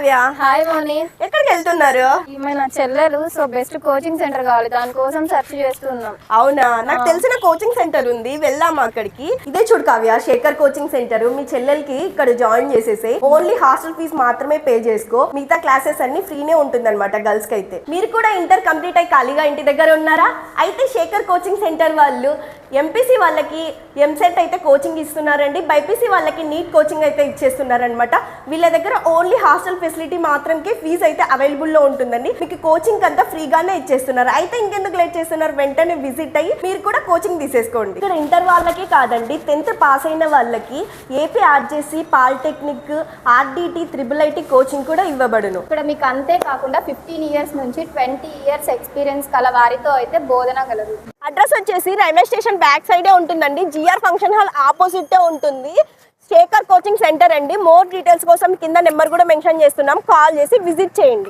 Kavya. Hi మోని. ఎక్కడికి వెళ్తున్నారు? మన చెల్లెలు బెస్ట్ కోచింగ్ సెంటర్ కావాలి, దానికోసం సెర్చ్ చేస్తున్నాం. అవునా, నాకు తెలిసిన కోచింగ్ సెంటర్ ఉంది, వెళ్దాం అక్కడికి. ఇదే చూడు కావ్య, శేఖర్ కోచింగ్ సెంటర్. మీ చెల్లెలకి ఇక్కడ జాయిన్ చేసేసి ఓన్లీ హాస్టల్ ఫీజు మాత్రమే పే చేసుకో, మిగతా క్లాసెస్ అన్ని ఫ్రీనే ఉంటుంది అనమాట గర్ల్స్ కి అయితే. మీరు కూడా ఇంటర్ కంప్లీట్ అయ్యి ఖాళీగా ఇంటి దగ్గర ఉన్నారా? అయితే శేఖర్ కోచింగ్ సెంటర్ వాళ్ళు ఎంపీసీ వాళ్ళకి ఎంసెట్ అయితే కోచింగ్ ఇస్తున్నారండి, బైపీసీ వాళ్ళకి నీట్ కోచింగ్ అయితే ఇచ్చేస్తున్నారనమాట. వీళ్ళ దగ్గర ఓన్లీ హాస్టల్ ఫెసిలిటీ మాత్రంకే ఫీజు అయితే అవైలబుల్లో ఉంటుందండి. మీకు కోచింగ్ అంతా ఫ్రీగానే ఇచ్చేస్తున్నారు. అయితే ఇంకెందుకు లేట్ చేస్తున్నారు, వెంటనే విజిట్ అయ్యి మీరు కూడా కోచింగ్ తీసేసుకోండి. ఇక్కడ ఇంటర్ వాళ్ళకి కాదండి, 10th పాస్ అయిన వాళ్ళకి AP RJC, polytechnic, RDT, IIIT coaching కూడా ఇవ్వబడును. ఇక్కడ మీకు అంతే కాకుండా 15 years నుంచి 20 years ఎక్స్పీరియన్స్ కల వారితో అయితే బోధన కలదు. అడ్రస్ వచ్చేసి రైల్వే స్టేషన్ బ్యాక్ సైడే ఉంటుందండి, జిఆర్ ఫంక్షన్ హాల్ ఆపోజిట్ ఉంటుంది. శేఖర్ కోచింగ్ సెంటర్ అండి. మోర్ డీటెయిల్స్ కోసం కింద నెంబర్ కూడా మెన్షన్ చేస్తున్నాం, కాల్ చేసి విజిట్ చేయండి.